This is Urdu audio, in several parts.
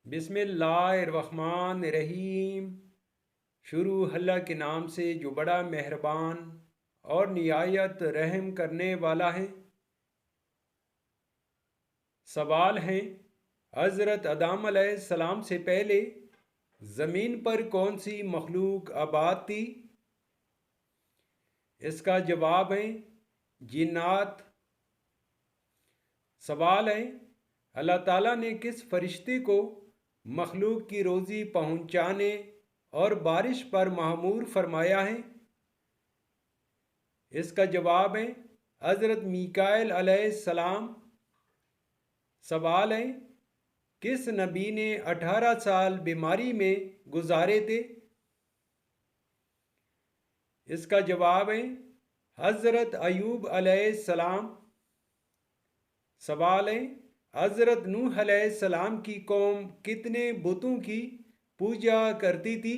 بسم اللہ الرحمن الرحیم۔ شروع اللہ کے نام سے جو بڑا مہربان اور نہایت رحم کرنے والا ہے۔ سوال ہے، حضرت آدم علیہ السلام سے پہلے زمین پر کون سی مخلوق آباد تھی؟ اس کا جواب ہے جنات۔ سوال ہے، اللہ تعالیٰ نے کس فرشتے کو مخلوق کی روزی پہنچانے اور بارش پر مأمور فرمایا ہے؟ اس کا جواب ہے حضرت میکائیل علیہ السلام۔ سوال ہے، کس نبی نے 18 سال بیماری میں گزارے تھے؟ اس کا جواب ہے حضرت ایوب علیہ السلام۔ سوال ہے، حضرت نوح علیہ السلام کی قوم کتنے بتوں کی پوجا کرتی تھی؟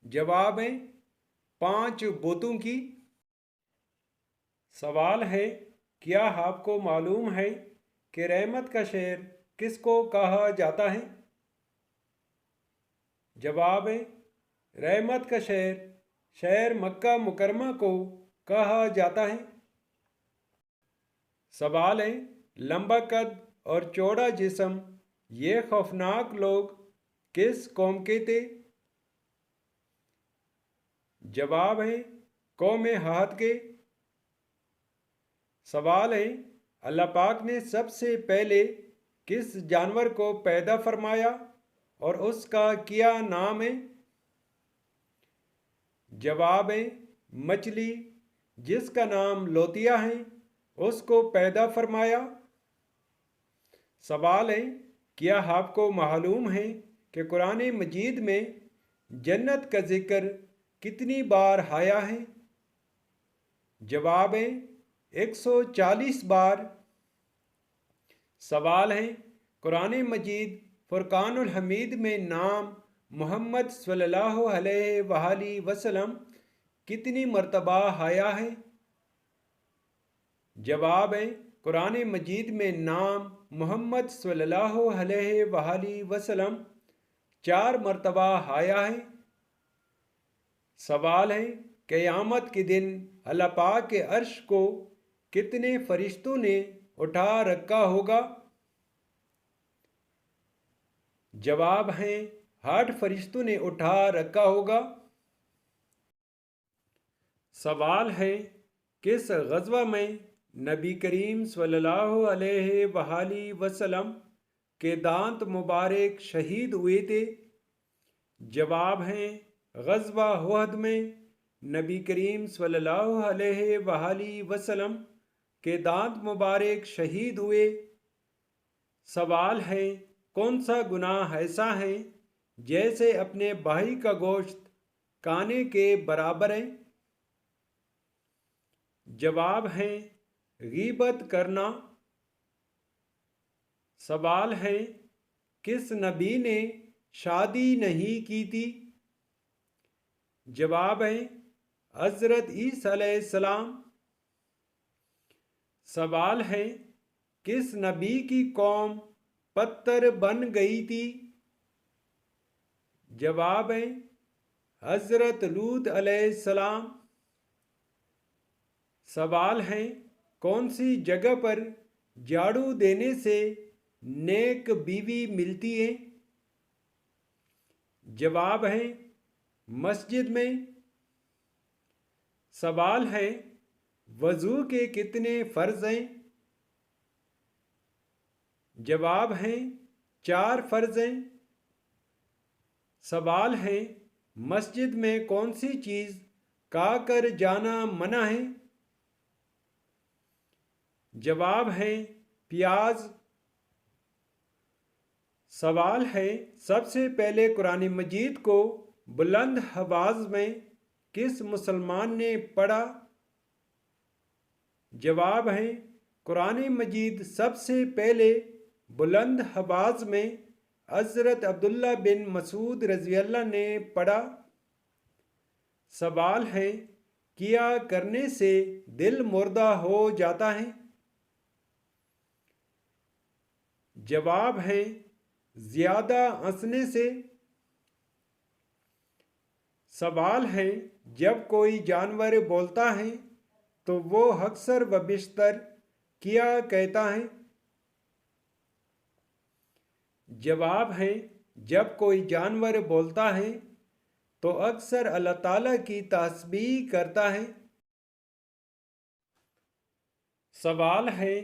جواب ہے 5 بتوں کی۔ سوال ہے، کیا آپ کو معلوم ہے کہ رحمت کا شہر کس کو کہا جاتا ہے؟ جواب ہے رحمت کا شہر مکہ مکرمہ کو کہا جاتا ہے۔ سوال ہے، لمبا قد اور چوڑا جسم یہ خوفناک لوگ کس قوم کے تھے؟ جواب ہے قوم عاد کے۔ سوال ہے، اللہ پاک نے سب سے پہلے کس جانور کو پیدا فرمایا اور اس کا کیا نام ہے؟ جواب ہے مچھلی، جس کا نام لوتیا ہے، اس کو پیدا فرمایا۔ سوال ہے، کیا آپ کو معلوم ہے کہ قرآن مجید میں جنت کا ذکر کتنی بار آیا ہے؟ جواب ہے 140 بار۔ سوال ہے، قرآن مجید فرقان الحمید میں نام محمد صلی اللہ علیہ وآلہ وسلم کتنی مرتبہ آیا ہے؟ جواب ہے قرآن مجید میں نام محمد صلی اللہ علیہ وآلہ وسلم 4 مرتبہ آیا ہے۔ سوال ہے، قیامت کے دن اللہ پاک کے عرش کو کتنے فرشتوں نے اٹھا رکھا ہوگا؟ جواب ہے 8 فرشتوں نے اٹھا رکھا ہوگا۔ سوال ہے، کس غزوہ میں نبی کریم صلی اللہ علیہ وآلہ وسلم کے دانت مبارک شہید ہوئے تھے؟ جواب ہے غزوہ احد میں نبی کریم صلی اللہ علیہ وآلہ وسلم کے دانت مبارک شہید ہوئے۔ سوال ہے، کون سا گناہ ایسا ہے جیسے اپنے بھائی کا گوشت کھانے کے برابر ہے؟ جواب ہے غیبت کرنا۔ سوال ہے، کس نبی نے شادی نہیں کی تھی؟ جواب ہے حضرت عیسیٰ علیہ السلام۔ سوال ہے، کس نبی کی قوم پتھر بن گئی تھی؟ جواب ہے حضرت لوط علیہ السلام۔ سوال ہے، کون سی جگہ پر جھاڑو دینے سے نیک بیوی ملتی ہے؟ جواب ہے مسجد میں۔ سوال ہے، وضو کے کتنے فرض ہیں؟ جواب ہے 4 فرض ہیں۔ سوال ہے، مسجد میں کون سی چیز کھا کر جانا منع ہے؟ جواب ہے پیاز۔ سوال ہے، سب سے پہلے قرآن مجید کو بلند آواز میں کس مسلمان نے پڑھا؟ جواب ہے قرآن مجید سب سے پہلے بلند آواز میں حضرت عبداللہ بن مسعود رضی اللہ نے پڑھا۔ سوال ہے، کیا کرنے سے دل مردہ ہو جاتا ہے؟ جواب ہے زیادہ ہنسنے سے۔ سوال ہے جب کوئی جانور بولتا ہے تو وہ اکثر و بیشتر کیا کہتا ہے؟ جواب ہے جب کوئی جانور بولتا ہے تو اکثر اللہ تعالیٰ کی تسبیح کرتا ہے۔ سوال ہے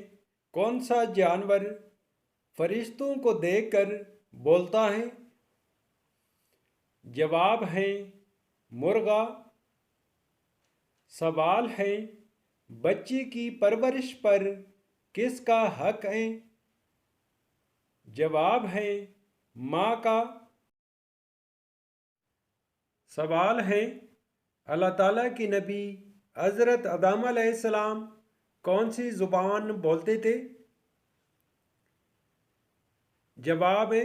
کون سا جانور فرشتوں کو دیکھ کر بولتا ہے؟ جواب ہے مرغا۔ سوال ہے بچے کی پرورش پر کس کا حق ہے؟ جواب ہے ماں کا۔ سوال ہے اللہ تعالیٰ کی نبی حضرت آدم علیہ السلام کون سی زبان بولتے تھے؟ جواب ہے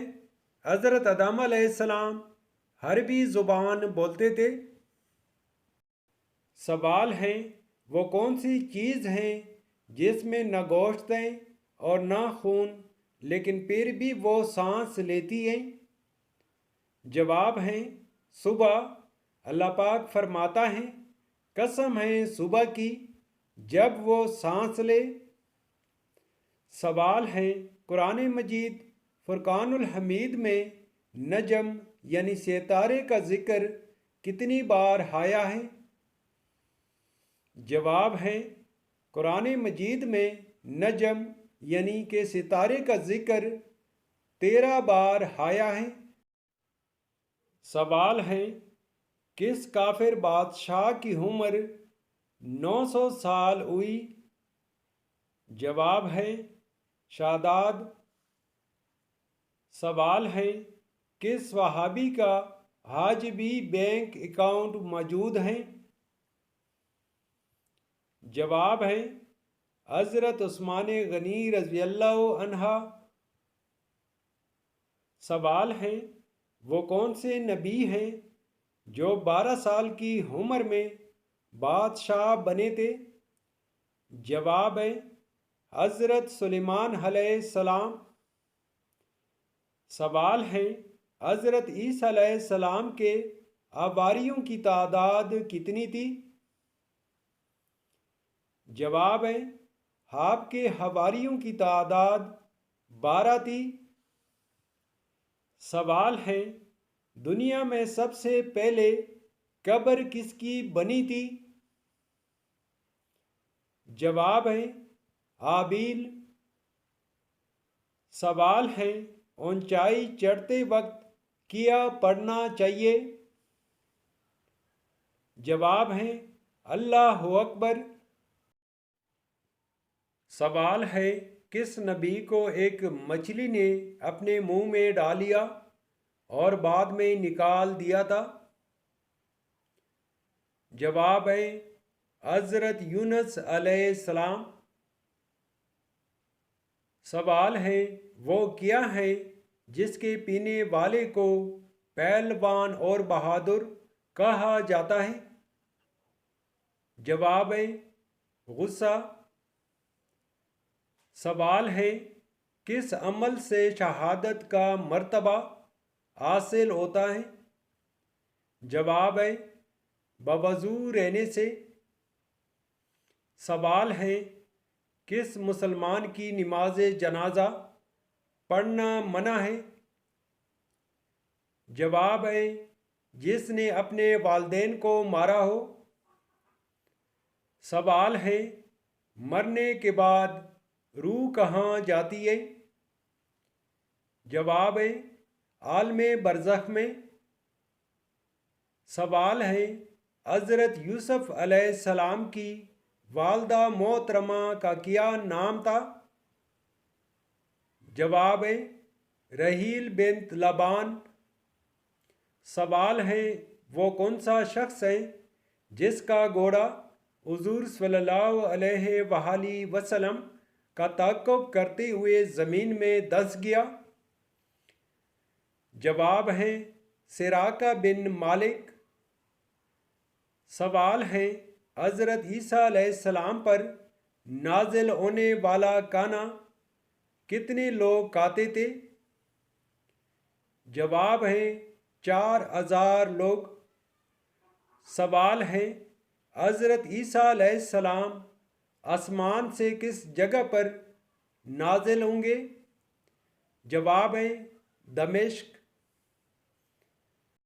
حضرت آدم علیہ السلام عربی زبان بولتے تھے۔ سوال ہے وہ کون سی چیز ہے جس میں نہ گوشت ہے اور نہ خون لیکن پھر بھی وہ سانس لیتی ہے؟ جواب ہے صبح۔ اللہ پاک فرماتا ہے قسم ہے صبح کی جب وہ سانس لے۔ سوال ہے قرآن مجید فرقان الحمید میں نجم یعنی ستارے کا ذکر کتنی بار آیا ہے؟ جواب ہے قرآن مجید میں نجم یعنی کہ ستارے کا ذکر 13 بار آیا ہے۔ سوال ہے کس کافر بادشاہ کی عمر 900 سال ہوئی؟ جواب ہے شاداد۔ سوال ہے کس صحابی کا آج بھی بینک اکاؤنٹ موجود ہے؟ جواب ہے حضرت عثمان غنی رضی اللہ عنہ۔ سوال ہے وہ کون سے نبی ہیں جو 12 سال کی عمر میں بادشاہ بنے تھے؟ جواب ہے حضرت سلیمان علیہ السلام۔ سوال ہے حضرت عیسیٰ علیہ السلام کے حواریوں کی تعداد کتنی تھی؟ جواب ہے آپ کے حواریوں کی تعداد 12 تھی۔ سوال ہے دنیا میں سب سے پہلے قبر کس کی بنی تھی؟ جواب ہے ہابیل۔ سوال ہے اونچائی چڑھتے وقت کیا پڑھنا چاہیے؟ جواب ہے اللہ اکبر۔ سوال ہے کس نبی کو ایک مچھلی نے اپنے منہ میں ڈال لیا اور بعد میں نکال دیا تھا؟ جواب ہے حضرت یونس علیہ السلام۔ سوال ہے وہ کیا ہے جس کے پینے والے کو پہلوان اور بہادر کہا جاتا ہے؟ جواب ہے غصہ۔ سوال ہے کس عمل سے شہادت کا مرتبہ حاصل ہوتا ہے؟ جواب ہے بوضو رہنے سے۔ سوال ہے کس مسلمان کی نماز جنازہ پڑھنا منع ہے؟ جواب ہے جس نے اپنے والدین کو مارا ہو۔ سوال ہے مرنے کے بعد روح کہاں جاتی ہے؟ جواب ہے عالم برزخ میں۔ سوال ہے حضرت یوسف علیہ السلام کی والدہ محترمہ کا کیا نام تھا؟ جواب ہے رحیل بنت لبان۔ سوال ہے وہ کون سا شخص ہے جس کا گھوڑا حضور صلی اللہ علیہ وآلہ وسلم کا تعاقب کرتے ہوئے زمین میں دس گیا؟ جواب ہے سراقہ بن مالک۔ سوال ہے حضرت عیسیٰ علیہ السلام پر نازل ہونے والا کانا کتنے لوگ کہتے تھے؟ جواب ہے 4000 لوگ۔ سوال ہے حضرت عیسیٰ علیہ السلام آسمان سے کس جگہ پر نازل ہوں گے؟ جواب ہے دمشق